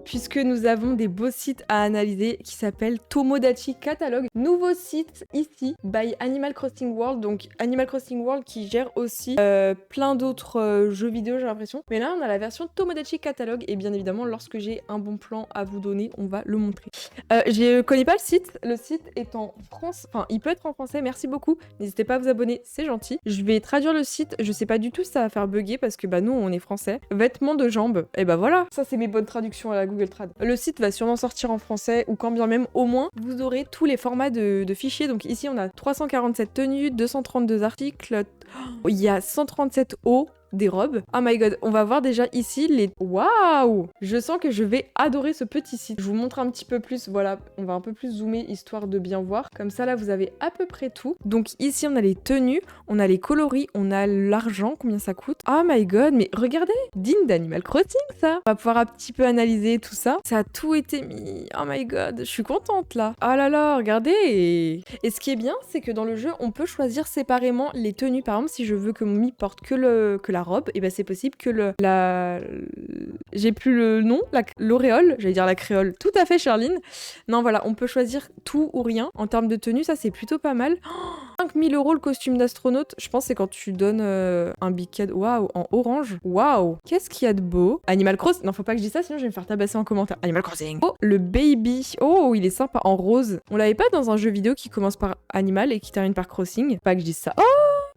puisque nous avons des beaux sites à analyser qui s'appellent Tomodachi Catalogue. Nouveau site ici, by Animal Crossing World. Donc Animal Crossing World qui gère aussi plein d'autres jeux vidéo, j'ai l'impression. Mais là, on a la version Tomodachi Catalogue. Et bien évidemment, lorsque j'ai un bon plan à vous donner, on va le montrer. Je connais pas le site. Le site est en France. Enfin, il peut être en français. Merci beaucoup. N'hésitez pas à vous abonner, c'est gentil. Je vais traduire le site. Je sais pas du tout si ça va faire bugger parce que bah nous, on est français. Vêtements de jambes. Et bah voilà. Ça, c'est mes bonnes traductions à la Google Trad. Le site va sûrement sortir en français ou quand bien même, au moins, vous aurez tous les formats de fichiers. Donc ici, on a 347 tenues, 232 articles. Il y a 137 hauts. Des robes. Oh my god, on va voir déjà ici les... Waouh! Je sens que je vais adorer ce petit site. Je vous montre un petit peu plus, voilà, on va un peu plus zoomer histoire de bien voir. Comme ça, là, vous avez à peu près tout. Donc ici, on a les tenues, on a les coloris, on a l'argent, combien ça coûte. Oh my god, mais regardez! Digne d'Animal Crossing, ça! On va pouvoir un petit peu analyser tout ça. Ça a tout été mis. Oh my god, je suis contente, là. Oh là là, regardez! Et ce qui est bien, c'est que dans le jeu, on peut choisir séparément les tenues. Par exemple, si je veux que Moumi porte que la robe, et ben c'est possible que j'ai plus le nom, l'auréole, j'allais dire la créole, tout à fait Charline. Non voilà, on peut choisir tout ou rien en termes de tenue, ça c'est plutôt pas mal. 5000 € le costume d'astronaute, je pense que c'est quand tu donnes un big cadeau, waouh, en orange, waouh, qu'est-ce qu'il y a de beau. Animal Crossing, non faut pas que je dise ça sinon je vais me faire tabasser en commentaire. Animal Crossing. Oh, le baby, oh il est sympa, en rose. On l'avait pas dans un jeu vidéo qui commence par Animal et qui termine par Crossing, pas que je dise ça. Oh,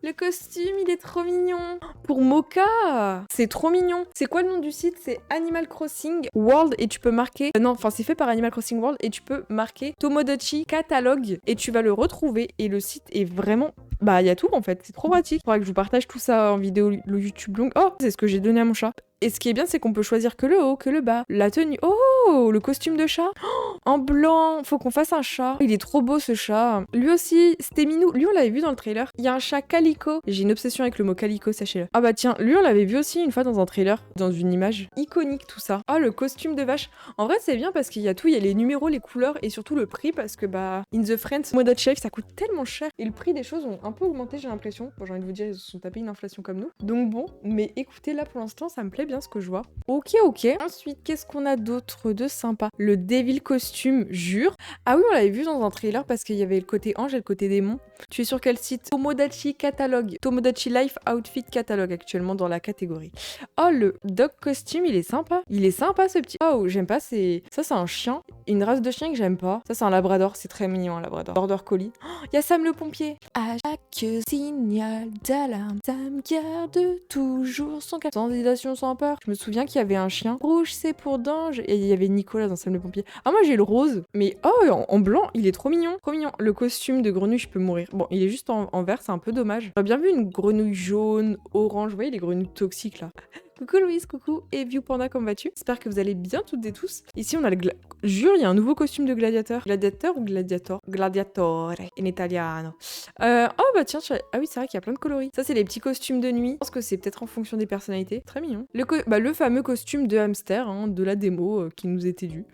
le costume, il est trop mignon. Pour Mocha, c'est trop mignon. C'est quoi le nom du site? C'est Animal Crossing World et tu peux marquer... non, enfin c'est fait par Animal Crossing World et tu peux marquer Tomodachi Catalogue et tu vas le retrouver et le site est vraiment... Bah, il y a tout en fait, c'est trop pratique. Faudra que je vous partage tout ça en vidéo le YouTube long. Oh, c'est ce que j'ai donné à mon chat. Et ce qui est bien, c'est qu'on peut choisir que le haut, que le bas. La tenue. Oh, le costume de chat. Oh, en blanc. Faut qu'on fasse un chat. Il est trop beau ce chat. Lui aussi, c'était minou. Lui, on l'avait vu dans le trailer. Il y a un chat calico. J'ai une obsession avec le mot calico, sachez-le. Ah bah tiens, lui, on l'avait vu aussi une fois dans un trailer, dans une image. Iconique tout ça. Ah, le costume de vache. En vrai, c'est bien parce qu'il y a tout. Il y a les numéros, les couleurs et surtout le prix parce que bah, In the Friends, Tomodachi Life, ça coûte tellement cher. Et le prix des choses ont un peu augmenté, j'ai l'impression. Bon, j'ai envie de vous dire, ils se sont tapés une inflation comme nous. Donc bon, mais écoutez, là pour l'instant, ça me plaît bien ce que je vois. Ok. Ensuite, qu'est-ce qu'on a d'autre de sympa? Le Devil Costume, jure. Ah oui, on l'avait vu dans un trailer parce qu'il y avait le côté ange et le côté démon. Tu es sur quel site? Tomodachi Catalogue. Tomodachi Life Outfit Catalogue actuellement dans la catégorie. Oh, le Dog Costume, il est sympa. Il est sympa ce petit... Oh, j'aime pas, c'est... Ça, c'est un chien. Une race de chien que j'aime pas. Ça, c'est un labrador. C'est très mignon, un labrador. Border collie. Il y a Sam le pompier. À chaque signal d'alarme, Sam garde toujours son cap. Sans hésitation, sans peur. Je me souviens qu'il y avait un chien. Rouge, c'est pour danger. Et il y avait Nicolas dans Sam le pompier. Ah, moi, j'ai le rose. Mais oh, en blanc, il est trop mignon. Trop mignon. Le costume de grenouille, je peux mourir. Bon, il est juste en vert, c'est un peu dommage. J'aurais bien vu une grenouille jaune, orange. Vous voyez les grenouilles toxiques là. Coucou Louise, coucou et View Panda, comme vas-tu? J'espère que vous allez bien toutes et tous. Ici on a le jure, il y a un nouveau costume de gladiateur. Gladiateur ou gladiator? Gladiatore in italiano. Oh bah tiens, ah oui c'est vrai qu'il y a plein de coloris. Ça c'est les petits costumes de nuit. Je pense que c'est peut-être en fonction des personnalités. Très mignon. Le fameux costume de hamster hein, de la démo qui nous était dû.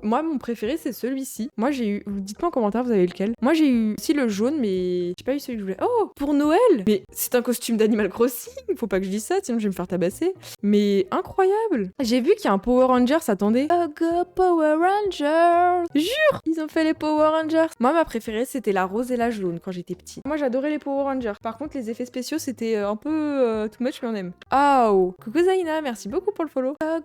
Moi mon préféré c'est celui-ci. Moi j'ai eu, dites-moi en commentaire vous avez lequel. Moi j'ai eu aussi le jaune mais j'ai pas eu celui que je voulais. Oh pour Noël. Mais c'est un costume d'Animal Crossing. Faut pas que je dise ça sinon je vais me faire tabasser. Mais incroyable! J'ai vu qu'il y a un Power Rangers, attendez. Go Power Rangers! Jure! Ils ont fait les Power Rangers. Moi, ma préférée, c'était la rose et la jaune quand j'étais petite. Moi, j'adorais les Power Rangers. Par contre, les effets spéciaux, c'était un peu too much, mais on aime. Oh! Coucou Zaina, merci beaucoup pour le follow. Oh,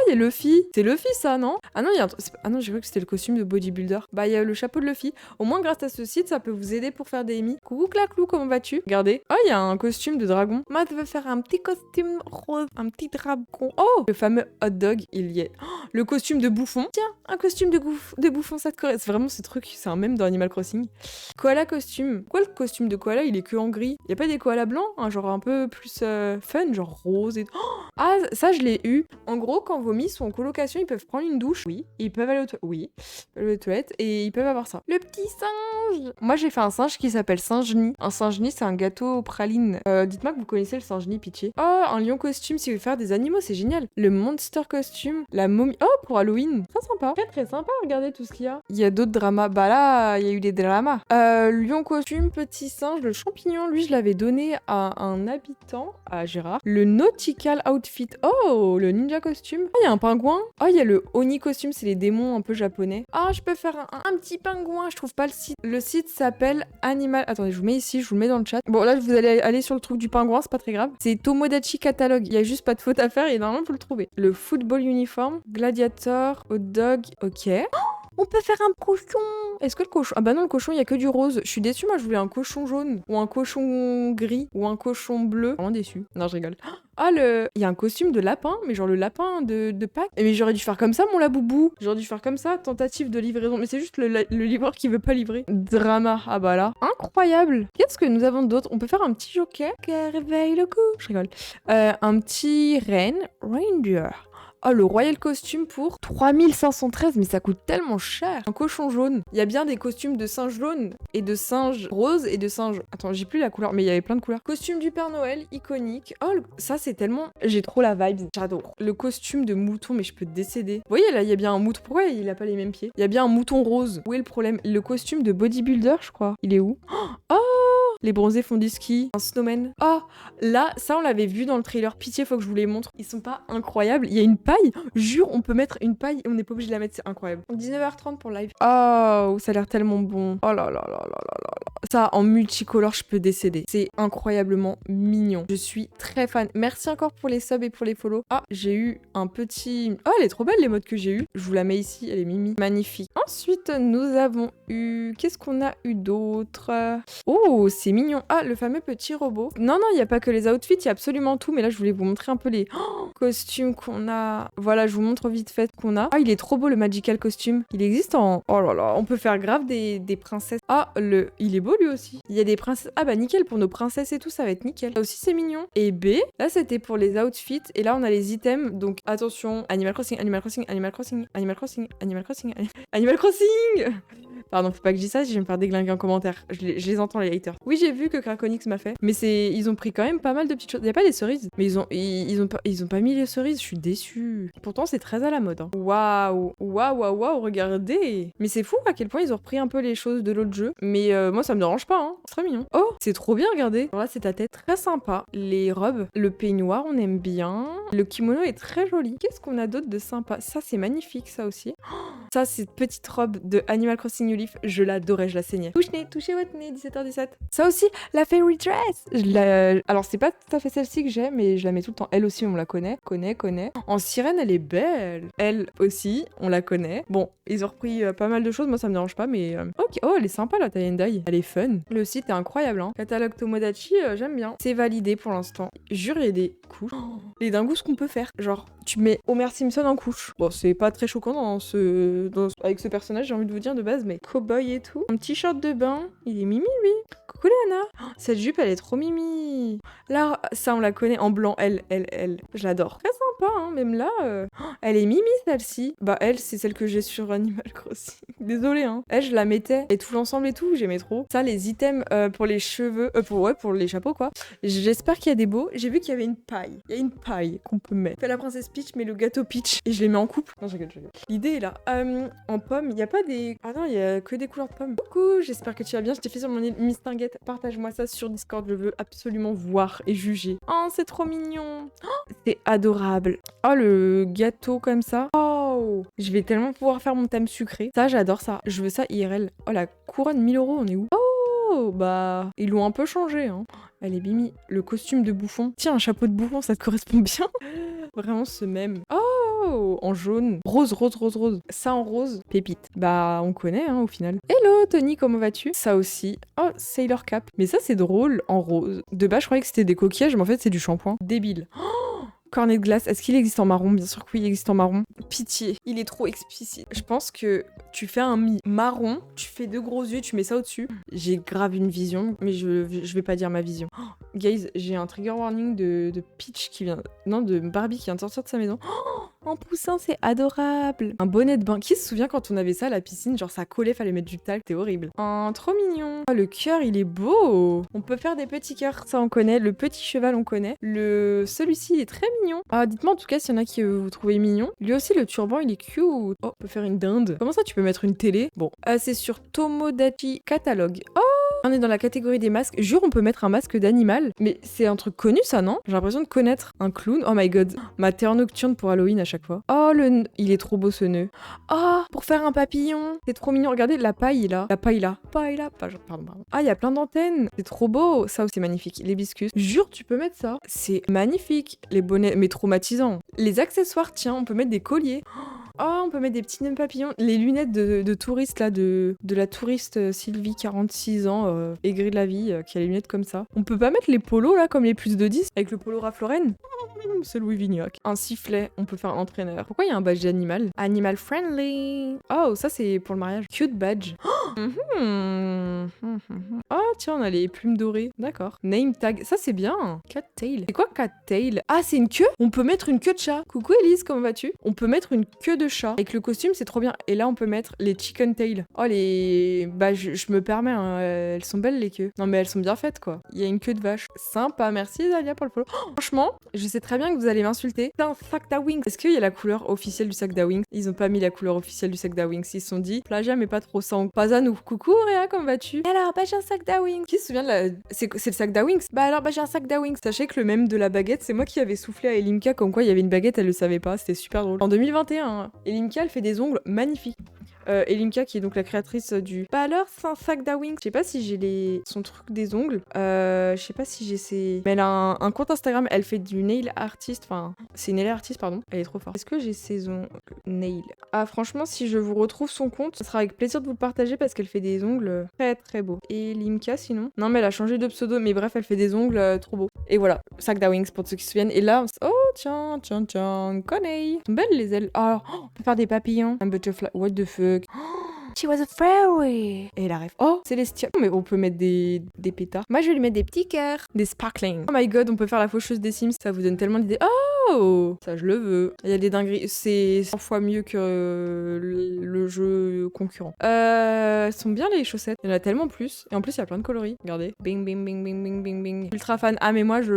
il y a Luffy. C'est Luffy, ça, non? Ah non, il y a ah non, j'ai cru que c'était le costume de bodybuilder. Bah, il y a le chapeau de Luffy. Au moins, grâce à ce site, ça peut vous aider pour faire des émis. Coucou Claclou, comment vas-tu? Regardez. Oh, il y a un costume de dragon. Moi, je veux faire un petit costume rose. Un petit dragon. Oh, le fameux hot dog, il y est. Oh, le costume de bouffon. Tiens, un costume de bouffon, ça te correspond. C'est vraiment ce truc, c'est un mème dans Animal Crossing. Koala costume. Quoi, le costume de koala, il est que en gris. Y a pas des koalas blancs, hein, genre un peu plus fun, genre rose et tout. Oh, ah, ça, je l'ai eu. En gros, quand vos mis sont en colocation, ils peuvent prendre une douche. Oui. Ils peuvent aller aux toilettes. Oui. Aux toilettes et ils peuvent avoir ça. Le petit singe. Moi, j'ai fait un singe qui s'appelle Singe-Nid. Un Singe-Nid, c'est un gâteau aux pralines. Dites-moi que vous connaissez le Singe-Nid, pitié. Oh, un lion costume si vous voulez faire des animaux, c'est génial. Le monster costume, la momie. Oh, pour Halloween. Très sympa. Très très sympa, regardez tout ce qu'il y a. Il y a d'autres dramas. Bah là, il y a eu des dramas. Lion costume, petit singe, le champignon, lui je l'avais donné à un habitant, à Gérard. Le nautical outfit. Oh, le ninja costume. Ah, il y a un pingouin. Oh, il y a le oni costume, c'est les démons un peu japonais. Ah, je peux faire un petit pingouin, je trouve pas le site. Le site s'appelle Animal... Attendez, je vous mets ici, je vous le mets dans le chat. Bon, là, vous allez aller sur le truc du pingouin, c'est pas très grave. C'est Tomodachi Catalogue. Il y a juste pas de faute à faire et normalement, vous le trouvez. Le football uniforme, gladiator, hot dog, ok. On peut faire un cochon. Est-ce que le cochon... Ah bah non, le cochon, il y a que du rose. Je suis déçue, moi, je voulais un cochon jaune. Ou un cochon gris. Ou un cochon bleu. Vraiment déçue. Non, je rigole. Ah, il y a un costume de lapin, mais genre le lapin de Pâques. Mais j'aurais dû faire comme ça, mon laboubou. J'aurais dû faire comme ça, tentative de livraison. Mais c'est juste le livreur qui veut pas livrer. Drama. Ah bah là. Incroyable. Qu'est-ce que nous avons d'autre? On peut faire un petit joker qui réveille le coup. Je rigole. Un petit reindeer. Oh, le royal costume pour 3513, mais ça coûte tellement cher. Un cochon jaune. Il y a bien des costumes de singe jaune et de singe rose et de singe... Attends, j'ai plus la couleur, mais il y avait plein de couleurs. Costume du Père Noël, iconique. Oh, ça c'est tellement... J'ai trop la vibe, j'adore. Le costume de mouton, mais je peux décéder. Vous voyez, là, il y a bien un mouton. Pourquoi il a pas les mêmes pieds? Il y a bien un mouton rose. Où est le problème? Le costume de bodybuilder, je crois. Il est où? Oh, les bronzés font du ski. Un snowman. Oh, là, ça, on l'avait vu dans le trailer. Pitié, faut que je vous les montre. Ils sont pas incroyables. Il y a une paille. Jure, on peut mettre une paille et on n'est pas obligé de la mettre. C'est incroyable. 19h30 pour live. Oh, ça a l'air tellement bon. Oh là là là là là là là. Ça, en multicolore, je peux décéder. C'est incroyablement mignon. Je suis très fan. Merci encore pour les subs et pour les follow. Ah, j'ai eu un petit... Oh, elle est trop belle, les modes que j'ai eu. Je vous la mets ici. Elle est mimi. Magnifique. Ensuite, nous avons eu... Qu'est-ce qu'on a eu d'autre? Oh, c'est mignon. Ah, le fameux petit robot. Non, non, il n'y a pas que les outfits, il y a absolument tout. Mais là, je voulais vous montrer un peu les costumes qu'on a. Voilà, je vous montre vite fait qu'on a. Ah, il est trop beau, le magical costume. Il existe en... Oh là là, on peut faire grave des princesses. Ah, il est beau, lui aussi. Il y a des princesses... Ah bah, nickel, pour nos princesses et tout, ça va être nickel. Là aussi, c'est mignon. Et B, là, c'était pour les outfits. Et là, on a les items. Donc, attention, Animal Crossing, Animal Crossing, Animal Crossing, Animal Crossing, Animal Crossing, Animal Crossing. Pardon, faut pas que je dise ça si je vais me faire déglinguer en commentaire. Je les entends, les haters. Oui, j'ai vu que Craconix m'a fait. Mais ils ont pris quand même pas mal de petites choses. Il y a pas des cerises. Mais ils ont pas mis les cerises. Je suis déçue. Pourtant, c'est très à la mode. Hein. Waouh. Waouh, waouh, waouh, regardez. Mais c'est fou à quel point ils ont repris un peu les choses de l'autre jeu. Mais moi, ça me dérange pas. Hein. C'est très mignon. Oh, c'est trop bien, regardez. Alors là, c'est ta tête. Très sympa. Les robes. Le peignoir, on aime bien. Le kimono est très joli. Qu'est-ce qu'on a d'autre de sympa? Ça, c'est magnifique, ça aussi. Oh, ça, cette petite robe de Animal Crossing New Leaf. Je l'adorais, je la saignais. Touche-nez, touchez votre nez, 17h17. Ça aussi, la Fairy Dress. Alors, c'est pas tout à fait celle-ci que j'ai, mais je la mets tout le temps. Elle aussi, on la connaît. Connaît. En sirène, elle est belle. Elle aussi, on la connaît. Bon, ils ont repris pas mal de choses. Moi, ça me dérange pas, mais... Ok. Oh, elle est sympa, la tie and dye. Elle est fun. Le site est incroyable, hein. Catalogue Tomodachi, j'aime bien. C'est validé pour l'instant. Jure, il y a des couches. Oh, les dingous, ce qu'on peut faire. Genre, tu mets Homer Simpson en couche. Bon, c'est pas très choquant avec ce personnage, j'ai envie de vous dire de base, mais cowboy et tout. Un petit short de bain. Il est mimi, lui. Coucou, Léana. Oh, cette jupe, elle est trop mimi. Là, ça, on la connaît en blanc. Elle. Je l'adore. Très sympa, hein. Même là, elle est mimi, celle-ci. Bah, elle, c'est celle que j'ai sur Animal Crossing. Désolée, hein. Elle, je la mettais. Et tout l'ensemble et tout, j'aimais trop. Ça, les items pour les cheveux. Pour les chapeaux, quoi. J'espère qu'il y a des beaux. J'ai vu qu'il y avait une paille. Il y a une paille qu'on peut mettre. Fait la princesse Peach, mais le gâteau Peach. Et je les mets en couple. Non, je rigole. L'idée est là. En pomme, il n'y a pas des... Ah non, il y a que des couleurs de pommes. Coucou, j'espère que tu vas bien. Je t'ai fait sur mon Mistinguette. Partage-moi ça sur Discord. Je veux absolument voir et juger. Oh, c'est trop mignon. Oh, c'est adorable. Oh, le gâteau comme ça. Oh, je vais tellement pouvoir faire mon thème sucré. Ça, j'adore ça. Je veux ça IRL. Oh, la couronne 1000 €, on est où? Oh, bah, ils l'ont un peu changé, hein. Elle est bimi. Le costume de bouffon. Tiens, un chapeau de bouffon, ça te correspond bien. Vraiment ce même. Oh, en jaune. Rose. Ça en rose. Pépite. Bah, on connaît, hein, au final. Hello, Tony, comment vas-tu? Ça aussi. Oh, Sailor Cap. Mais ça, c'est drôle, en rose. De base, je croyais que c'était des coquillages, mais en fait, c'est du shampoing. Débile. Oh, cornet de glace. Est-ce qu'il existe en marron? Bien sûr que oui, il existe en marron. Pitié. Il est trop explicite. Je pense que tu fais un marron, tu fais 2 gros yeux, tu mets ça au-dessus. J'ai grave une vision, mais je vais pas dire ma vision. Oh, guys, j'ai un trigger warning de Peach qui vient... Non, de Barbie qui vient de sortir de sa maison. Oh, un poussin, c'est adorable. Un bonnet de bain. Qui se souvient quand on avait ça à la piscine? Genre ça collait, fallait mettre du talc, c'était horrible. Oh, trop mignon. Oh, le cœur, il est beau. On peut faire des petits cœurs, ça on connaît. Le petit cheval, on connaît. Celui-ci, il est très mignon. Ah, dites-moi en tout cas s'il y en a qui vous trouvez mignon. Lui aussi, le turban, il est cute. Oh, on peut faire une dinde. Comment ça, tu peux mettre une télé? Bon, c'est sur Tomodachi Catalogue. Oh, on est dans la catégorie des masques. Jure, on peut mettre un masque d'animal. Mais c'est un truc connu, ça, non? J'ai l'impression de connaître un clown. Oh my god. Ma terre nocturne pour Halloween à chaque fois. Oh, il est trop beau ce nœud. Oh, pour faire un papillon. C'est trop mignon. Regardez la paille là. La paille là. Paille là. Pardon. Ah, il y a plein d'antennes. C'est trop beau. Ça aussi, c'est magnifique. L'hibiscus. Jure, tu peux mettre ça. C'est magnifique. Les bonnets, mais traumatisants. Les accessoires, tiens, on peut mettre des colliers. Oh, on peut mettre des petits nœuds papillons. Les lunettes de touriste, là, de la touriste Sylvie, 46 ans, aigrie de la vie, qui a les lunettes comme ça. On peut pas mettre les polos, là, comme les plus de 10, avec le polo Ralph Lauren? C'est Louis Vignac. Un sifflet, on peut faire un entraîneur. Pourquoi il y a un badge d'animal? Animal friendly. Oh, ça, c'est pour le mariage. Cute badge. Oh, tiens, on a les plumes dorées. D'accord. Name tag. Ça, c'est bien. Cat tail. C'est quoi cat tail? Ah, c'est une queue? On peut mettre une queue de chat. Coucou Elise, comment vas-tu? On peut mettre une queue de chat. Avec le costume, c'est trop bien. Et là, on peut mettre les chicken tail. Oh, Bah, je me permets, hein. Elles sont belles, les queues. Non, mais elles sont bien faites, quoi. Il y a une queue de vache. Sympa. Merci, Zalia, pour le follow. Oh, franchement, je sais très bien que vous allez m'insulter. C'est un sac d'Awings. Est-ce qu'il y a la couleur officielle du sac d'Awings? Ils ont pas mis la couleur officielle du sac d'Awings. Ils se sont dit, plagiat, mais pas trop sang. Pas à nous. Coucou, Réa, comment vas-tu? Alors, bah, j'ai un sac d'Awings. Qui se souvient de la... C'est le sac d'Awings? Bah, alors, bah, j'ai un sac d'Awings. Sachez que le même de la baguette, c'est moi qui avais soufflé à Elimka comme quoi il y avait une baguette, elle le savait pas. C'était super drôle. En 2021, Elimka, elle fait des ongles magnifiques. Elimka qui est donc la créatrice du... Bah alors, c'est un sac d'Awings. Je sais pas si j'ai son truc des ongles. Je sais pas si j'ai ses... Mais elle a un compte Instagram, elle fait du nail artist. Enfin, c'est nail artist, pardon. Elle est trop forte. Est-ce que j'ai ses ongles nail? Ah, franchement, si je vous retrouve son compte, ce sera avec plaisir de vous le partager parce qu'elle fait des ongles très très beaux. Et Elimka, sinon? Non, mais elle a changé de pseudo. Mais bref, elle fait des ongles trop beaux. Et voilà, sac d'Awings pour ceux qui se souviennent. Et là, oh, tiens, connais. Elles sont belles les ailes. Oh, on peut faire des papillons. Un butterfly. What the fuck? She was a fairy. Et la ref. Oh, Célestia. Mais on peut mettre des pétards. Moi, je vais lui mettre des petits cœurs. Des sparkling. Oh my god, on peut faire la faucheuse des Sims. Ça vous donne tellement d'idées. Oh, ça, je le veux. Il y a des dingueries. C'est 100 fois mieux que le jeu concurrent. Elles sont bien les chaussettes. Il y en a tellement plus. Et en plus, il y a plein de coloris. Regardez. Bing, bing, bing, bing, bing, bing, bing. Ultra fan. Ah, mais moi, ça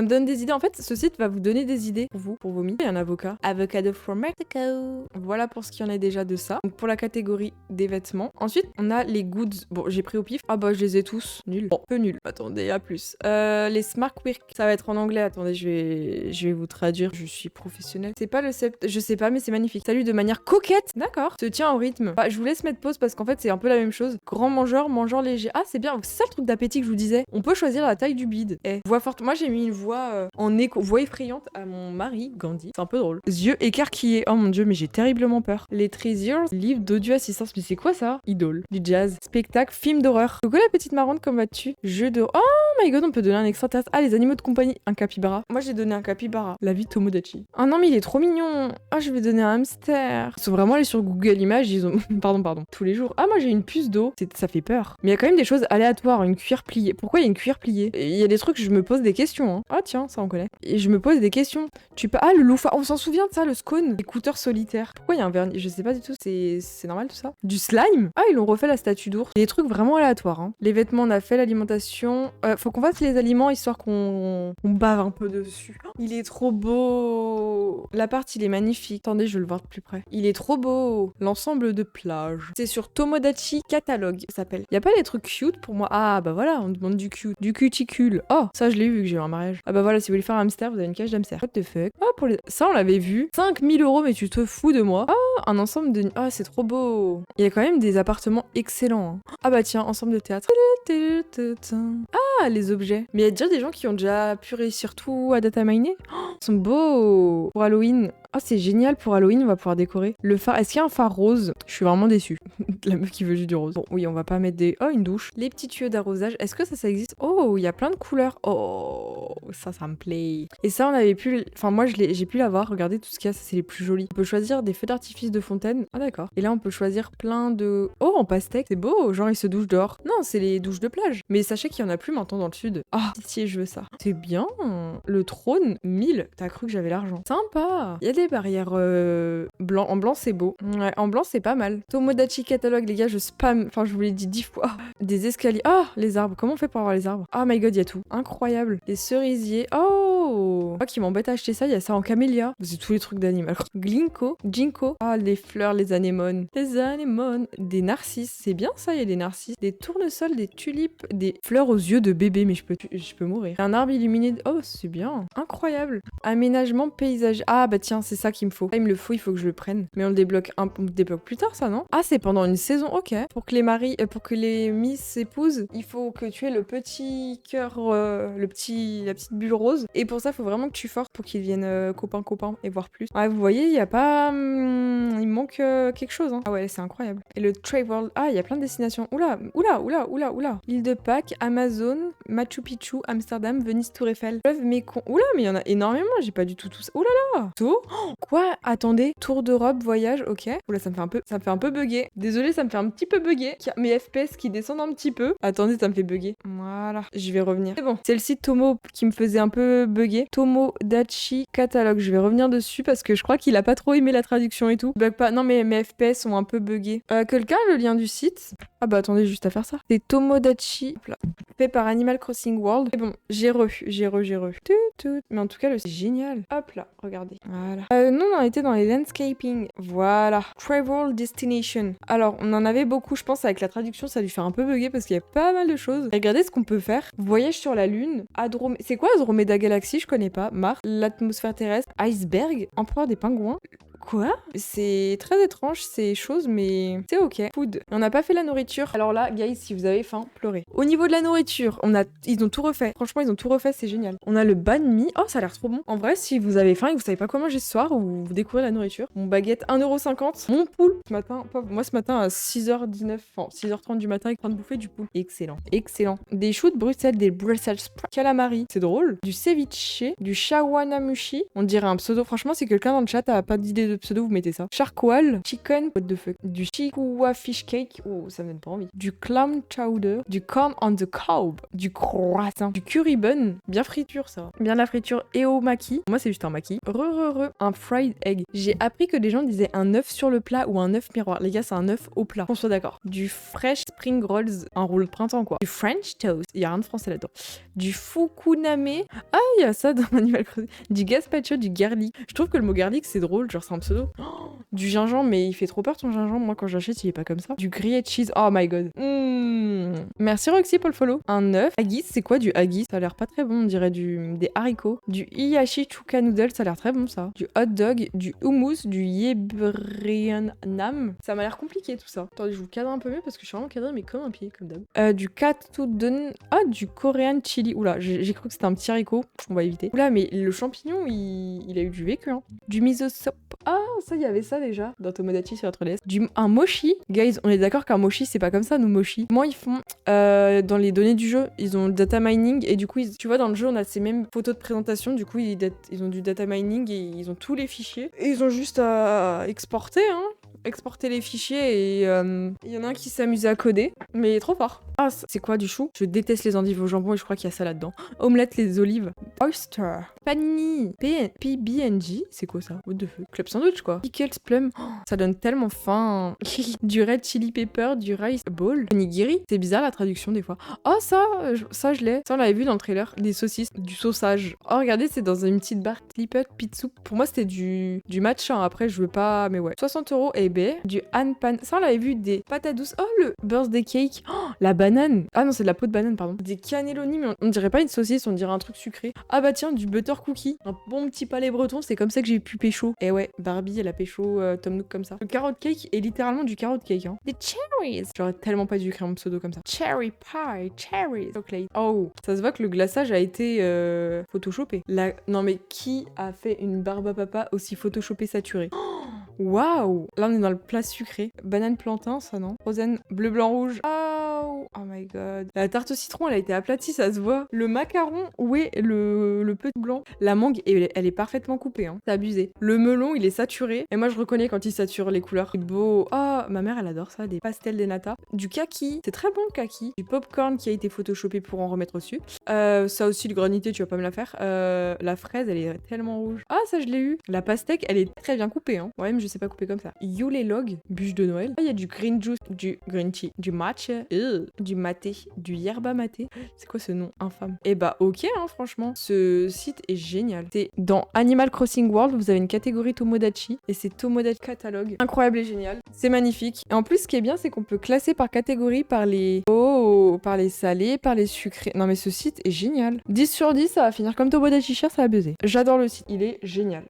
me donne des idées. En fait, ce site va vous donner des idées pour vous, pour vos mi. Il y a un avocat. Avocado from Mexico. Voilà pour ce qu'il y en a déjà de ça. Donc, pour la catégorie des vêtements. Ensuite, on a les goods. Bon, j'ai pris au pif. Ah bah, je les ai tous. Nul. Bon, peu nul. Attendez, à plus. Les smart work. Ça va être en anglais. Attendez, je vais vous traduire. Je suis professionnelle. C'est pas le sept. Je sais pas, mais c'est magnifique. Salut de manière coquette. D'accord. Se tient au rythme. Bah, je vous laisse mettre pause parce qu'en fait, c'est un peu la même chose. Grand mangeur, mangeur léger. Ah, c'est bien. C'est ça le truc d'appétit que je vous disais. On peut choisir la taille du bide. Voix forte. Moi, j'ai mis une voix en écho, voix effrayante à mon mari, Gandhi. C'est un peu drôle. Yeux écarquillés. Oh mon dieu, mais j'ai terriblement peur. Les Treasures, livre d'audio assistance. Mais c'est quoi ça? Idole. Du jazz. Spectacle. Film d'horreur. Coucou la petite marrante, comment vas-tu? Jeu de... Oh my god, on peut donner un extraterrestre. Ah, les animaux de compagnie. Un capybara. Moi, j'ai donné un capybara. La vie de Tomodachi. Oh non, mais il est trop mignon. Ah, je vais donner un hamster. Ils sont vraiment allés sur Google Images. Ils ont... pardon. Tous les jours. Ah, moi, j'ai une puce d'eau. Ça fait peur. Mais il y a quand même des choses aléatoires. Une cuir pliée. Pourquoi il y a une cuir pliée? Il y a des trucs, je me pose des questions. Hein. Ah, tiens, ça, on connaît. Et je me pose des questions. Tu peux... Ah, le loufa. On s'en souvient de ça, le scone. Écouteur solitaire. Pourquoi il y a un vernis? Je sais pas du tout. C'est normal tout ça. Du slime? Ah, ils l'ont refait la statue d'ours. Des trucs vraiment aléatoires. Hein. Les vêtements, on a fait l'alimentation. Faut qu'on fasse les aliments histoire qu'on bave un peu dessus. Oh, il est trop beau. L'appart, il est magnifique. Attendez, je vais le voir de plus près. Il est trop beau. L'ensemble de plage. C'est sur Tomodachi Catalogue, ça s'appelle. Y a pas des trucs cute pour moi? Ah, bah voilà, on demande du cute. Du cuticule. Oh, ça, je l'ai vu que j'ai eu un mariage. Ah, bah voilà, si vous voulez faire un hamster, vous avez une cage d'hamster. What the fuck? Oh, ça, on l'avait vu. 5000 €, mais tu te fous de moi. Oh, un ensemble de... Ah, c'est trop beau. Il y a quand même des appartements excellents. Hein. Ah, bah tiens, ensemble de théâtre. Ah, les objets. Mais il y a déjà des gens qui ont déjà pu réussir tout à data miner. Oh, ils sont beaux. Pour Halloween, Oh, c'est génial pour Halloween, on va pouvoir décorer. Le phare, est-ce qu'il y a un phare rose? Je suis vraiment déçue. La meuf qui veut juste du rose. Bon, oui, on va pas mettre des... Oh, une douche. Les petits tuyaux d'arrosage, est-ce que ça existe? Oh, il y a plein de couleurs. Oh, ça me plaît. Et ça, on avait pu... Enfin, moi, j'ai pu l'avoir. Regardez tout ce qu'il y a, ça, c'est les plus jolis. On peut choisir des feux d'artifice de fontaine. Ah, d'accord. Et là, on peut choisir plein de... Oh, en pastèque, c'est beau. Genre, ils se douchent dehors. Non, c'est les douches de plage. Mais sachez qu'il y en a plus maintenant dans le sud. Ah, pitié, je veux ça. C'est bien. Le trône, 1000. T'as cru que j'avais l'argent. Sympa. Il y a des barrières blanc. En blanc, c'est beau. Ouais, en blanc, c'est pas mal. Tomodachi catalogue, les gars, je spam. Enfin, je vous l'ai dit 10 fois. Des escaliers. Ah, les arbres. Comment on fait pour avoir les arbres? Oh my god, il y a tout. Incroyable. Les cerisiers. Oh, qui m'embête à acheter ça. Il y a ça en camélia. C'est tous les trucs d'animal. Ginkgo. Ah, les fleurs, les anémones. Les anémones. Des narcisses. C'est bien ça, il y a des narcisses. Des tournesols, des tulipes, des fleurs aux yeux de bébé. Mais je peux mourir. Un arbre illuminé. Oh, c'est bien. Incroyable. Aménagement paysager. Ah, bah tiens, c'est ça qu'il me faut. Ça, il me le faut, il faut que je le prenne. Mais on le débloque on le débloque plus tard, ça, non? Ah, c'est pendant une saison. Ok. Pour que les miss s'épousent, il faut que tu aies le petit cœur, la petite bulle rose. Et pour ça, il faut vraiment que tu forces pour qu'ils deviennent copains et voir plus. Ouais, vous voyez, il y a pas... il me manque quelque chose, hein. Ah ouais, c'est incroyable. Et le Travel... Ah, il y a plein de destinations. Oula. L'île de Pâques, Amazon, Machu Picchu, Amsterdam, Venise, Tour Eiffel. Fleuve Mékong. Oula, mais il y en a énormément, j'ai pas du tout ça. Oula là. Tout. Quoi? Attendez. Tour d'Europe, voyage, ok. Oula, ça me fait un peu bugger. Désolée, ça me fait un petit peu bugger. Mes FPS qui descendent un petit peu. Attendez, ça me fait bugger. Voilà. Je vais revenir. C'est bon. C'est le site Tomo qui me faisait un peu bugger. Tomodachi catalogue. Je vais revenir dessus parce que je crois qu'il a pas trop aimé la traduction et tout. Bug pas. Non, mais mes FPS sont un peu buggés. Quelqu'un a le lien du site? Ah bah attendez, juste à faire ça. C'est Tomodachi. Hop là. Fait par Animal Crossing World. Et bon, j'ai re. Tout. Mais en tout cas, c'est génial. Hop là, regardez. Voilà. Nous, on était dans les landscaping. Voilà. Travel Destination. Alors, on en avait beaucoup, je pense, avec la traduction, ça a dû faire un peu bugger parce qu'il y a pas mal de choses. Regardez ce qu'on peut faire. Voyage sur la Lune. C'est quoi Andromeda Galaxy? Je connais pas. Mars. L'atmosphère terrestre. Iceberg. Empereur des pingouins. Quoi? C'est très étrange ces choses, mais c'est ok. Food. On n'a pas fait la nourriture. Alors là, guys, si vous avez faim, pleurez. Au niveau de la nourriture, ils ont tout refait. Franchement, ils ont tout refait, c'est génial. On a le banh mi. Oh, ça a l'air trop bon. En vrai, si vous avez faim et que vous savez pas quoi manger ce soir ou vous découvrez la nourriture, mon baguette 1,50€. Mon poule. Ce matin à 6h19, enfin 6h30 du matin, avec train de bouffer du poule. Excellent. Des choux de Bruxelles, des Brussels sprouts, calamari. C'est drôle. Du ceviche, du shawanamushi. On dirait un pseudo. Franchement, si quelqu'un dans le chat a pas d'idée de pseudo, vous mettez ça. Charcoal, chicken, what the fuck. Du chikuwa fish cake, oh, ça me donne pas envie. Du clam chowder, du corn on the cob, du croissant, du curry bun, bien friture ça. Bien la friture eo maki. Moi, c'est juste un maki. Un fried egg. J'ai appris que les gens disaient un œuf sur le plat ou un œuf miroir. Les gars, c'est un œuf au plat. On soit d'accord. Du fresh spring rolls, un roll de printemps quoi. Du French toast, il y a rien de français là-dedans. Du fukuname. Ah, il y a ça dans Animal Crossing. Du gazpacho, du garlic. Je trouve que le mot garlic c'est drôle, genre c'est un pseudo. Oh, du gingembre, mais il fait trop peur ton gingembre. Moi, quand j'achète, il est pas comme ça. Du grilled cheese. Oh my god. Merci Roxy pour le follow. Un œuf. Haggis, c'est quoi du haggis? Ça a l'air pas très bon. On dirait des haricots. Du hiyashi chuka noodle, ça a l'air très bon ça. Du hot dog, du hummus, du yebrianam. Ça m'a l'air compliqué tout ça. Attendez, je vous cadre un peu mieux parce que je suis vraiment cadrée, mais comme un pied, comme d'hab. Du katsudon. Ah, du Korean chili. Oula, j'ai cru que c'était un petit haricot. On va éviter. Oula, mais le champignon, il a eu du vécu. Hein. Du miso soup. Ah, ça, il y avait ça déjà dans Tomodachi sur notre liste. Un mochi. Guys, on est d'accord qu'un mochi, c'est pas comme ça, nous, mochi. Comment ils font dans les données du jeu, ils ont le data mining et du coup, tu vois, dans le jeu, on a ces mêmes photos de présentation. Du coup, ils ont du data mining et ils ont tous les fichiers. Et ils ont juste à exporter, hein. Exporter les fichiers et il y en a un qui s'amuse à coder, mais trop fort. Ah, c'est quoi du chou? Je déteste les endives au jambon et je crois qu'il y a ça là-dedans. Omelette, les olives. Oyster. Panini. PB&J. C'est quoi ça? What the fuck? Club sandwich quoi. Pickles plum. Oh, ça donne tellement faim. Du red chili pepper, du rice ball. Onigiri. C'est bizarre la traduction des fois. Oh ça je l'ai. Ça on l'avait vu dans le trailer. Des saucisses, du sauçage. Oh regardez, c'est dans une petite barre Clipper Pizza. Pour moi c'était du matcha. Après je veux pas, mais ouais. 60€ et baies, du hanpan. Ça, on l'avait vu, des patates douces. Oh, le birthday cake. Oh, la banane. Ah non, c'est de la peau de banane, pardon. Des cannelloni, mais on dirait pas une saucisse, on dirait un truc sucré. Ah bah tiens, du butter cookie. Un bon petit palais breton, c'est comme ça que j'ai pu pécho. Et ouais, Barbie, elle a pécho Tom Nook comme ça. Le carrot cake est littéralement du carrot cake. Hein. Des cherries. J'aurais tellement pas dû écrire mon pseudo comme ça. Cherry pie, cherries. Chocolate. Oh, ça se voit que le glaçage a été photoshopé. Non mais qui a fait une barbe à papa aussi photoshopée saturée? Waouh! Là, on est dans le plat sucré. Banane plantain, ça non? Frozen bleu, blanc, rouge. Oh my god. La tarte au citron, elle a été aplatie, ça se voit. Le macaron, où est le petit blanc? La mangue, elle est parfaitement coupée, hein. C'est abusé. Le melon, il est saturé. Et moi, je reconnais quand il sature les couleurs. C'est beau. Oh, ma mère, elle adore ça. Des pastels des nata. Du kaki. C'est très bon, le kaki. Du popcorn qui a été photoshopé pour en remettre dessus. Ça aussi, le granité, tu vas pas me la faire. La fraise, elle est tellement rouge. Ah, ça, je l'ai eu. La pastèque, elle est très bien coupée, hein. Ouais, mais je sais pas couper comme ça. Yule log, bûche de Noël. Ah, il y a du green juice, du green tea, du matcha, du maté, du yerba maté. C'est quoi ce nom infâme? Eh bah, ok, hein, franchement. Ce site est génial. C'est dans Animal Crossing World, vous avez une catégorie Tomodachi et c'est Tomodachi Catalogue. Incroyable et génial. C'est magnifique. Et en plus, ce qui est bien, c'est qu'on peut classer par catégorie, par les par les salés, par les sucrés. Non, mais ce site est génial. 10 sur 10, ça va finir comme Tomodachi Share, ça va buzzer. J'adore le site, il est génial.